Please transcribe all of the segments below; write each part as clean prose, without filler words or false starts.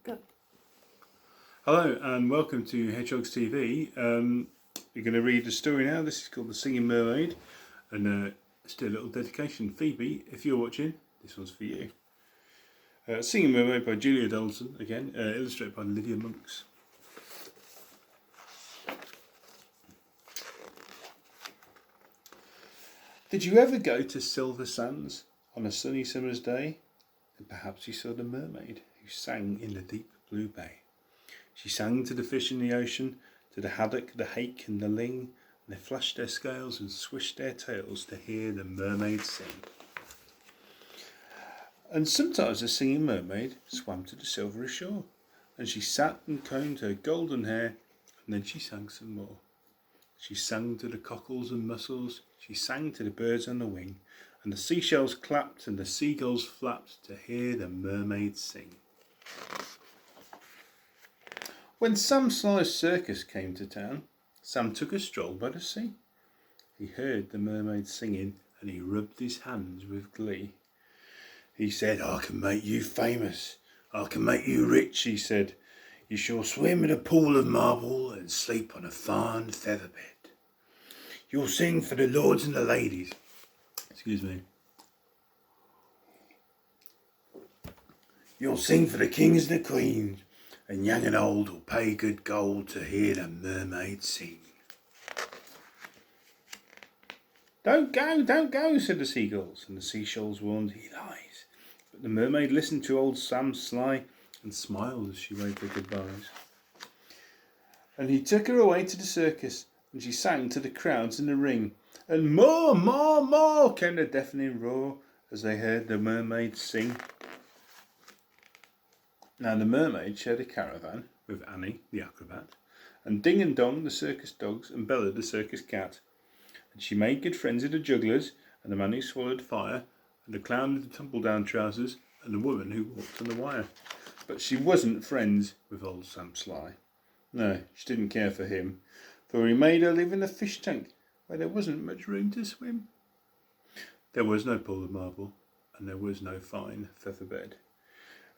Go. Hello and welcome to Hedgehogs TV. You're going to read a story now. This is called The Singing Mermaid, and let's do a little dedication. Phoebe, if you're watching, this one's for you. Singing Mermaid by Julia Donaldson, again, illustrated by Lydia Monks. Did you ever go to Silver Sands on a sunny summer's day? And perhaps you saw the mermaid who sang in the deep blue bay. She sang to the fish in the ocean, to the haddock, the hake and the ling, and they flashed their scales and swished their tails to hear the mermaid sing. And sometimes the singing mermaid swam to the silvery shore, and she sat and combed her golden hair, and then she sang some more. She sang to the cockles and mussels, she sang to the birds on the wing, and the seashells clapped and the seagulls flapped to hear the mermaid sing. When Sam Sly's circus came to town, Sam took a stroll by the sea. He heard the mermaid singing and he rubbed his hands with glee. He said, "I can make you famous, I can make you rich," he said. "You shall swim in a pool of marble and sleep on a fine feather bed. You'll sing for the lords and the ladies." Excuse me. "You'll sing for the kings and the queens, and young and old will pay good gold to hear the mermaid sing." Don't go," said the seagulls, and the seashells warned, "He lies." But the mermaid listened to old Sam Sly and smiled as she waved her goodbyes. And he took her away to the circus, and she sang to the crowds in the ring. And more, more, more came the deafening roar as they heard the mermaid sing. Now the mermaid shared a caravan with Annie, the acrobat, and Ding and Dong, the circus dogs, and Bella, the circus cat. And she made good friends with the jugglers, and the man who swallowed fire, and the clown with the tumble-down trousers, and the woman who walked on the wire. But she wasn't friends with old Sam Sly. No, she didn't care for him, for he made her live in a fish tank where there wasn't much room to swim. There was no pool of marble, and there was no fine feather bed.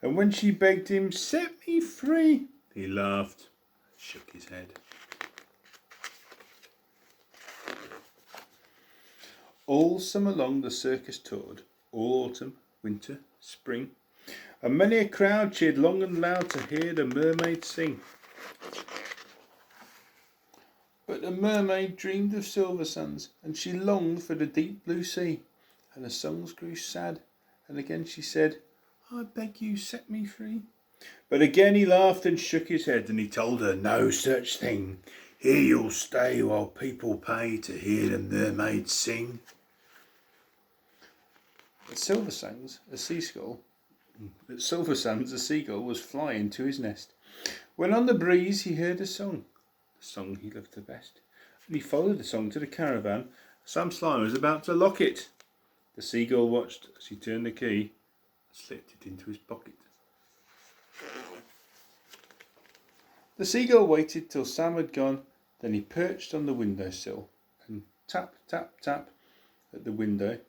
And when she begged him, "Set me free," he laughed, shook his head. All summer long the circus toured, all autumn, winter, spring, and many a crowd cheered long and loud to hear the mermaid sing. But the mermaid dreamed of silver sands, and she longed for the deep blue sea, and the songs grew sad, and again she said, "I beg you, set me free." But again he laughed and shook his head, and he told her, "No such thing. Here you'll stay while people pay to hear the mermaid sing." At Silver Sands, a seagull was flying to his nest, when on the breeze he heard a song, the song he loved the best. And he followed the song to the caravan. Sam Sly was about to lock it. The seagull watched as he turned the key and slipped it into his pocket. The seagull waited till Sam had gone, then he perched on the windowsill and tap, tap, tap at the window. He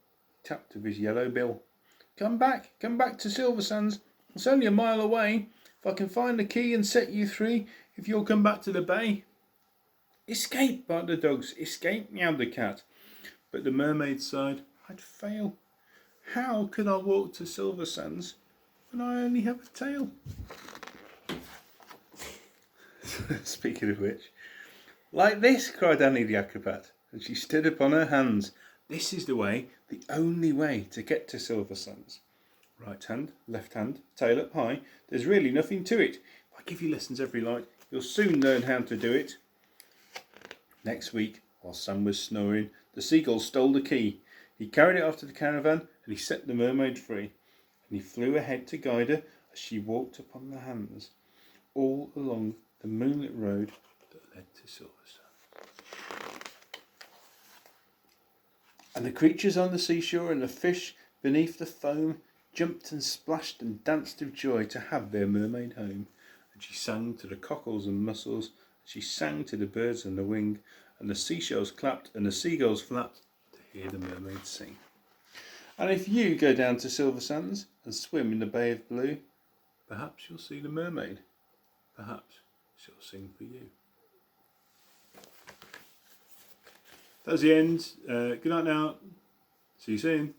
tapped with his yellow bill. Come back to Silver Sands. It's only a mile away. If I can find the key and set you free, if you'll come back to the bay." "Escape," barked the dogs. "Escape," meowed the cat. But the mermaid sighed, "I'd fail. How could I walk to Silver Sands when I only have a tail?" Speaking of which, "Like this," cried Annie the acrobat, and she stood upon her hands. "This is the way, the only way to get to Silver Sands. Right hand, left hand, tail up high. There's really nothing to it. If I give you lessons every night, you'll soon learn how to do it." Next week, while Sam was snoring, the seagull stole the key. He carried it off to the caravan, and he set the mermaid free. And he flew ahead to guide her as she walked upon the hands, all along the moonlit road that led to Silver Sands. And the creatures on the seashore and the fish beneath the foam jumped and splashed and danced with joy to have their mermaid home. And she sang to the cockles and mussels, she sang to the birds on the wing, and the seashells clapped and the seagulls flapped to hear the mermaid sing. And if you go down to Silver Sands and swim in the Bay of Blue, Perhaps you'll see the mermaid. Perhaps she'll sing for you. That's the end. Good night now. See you soon.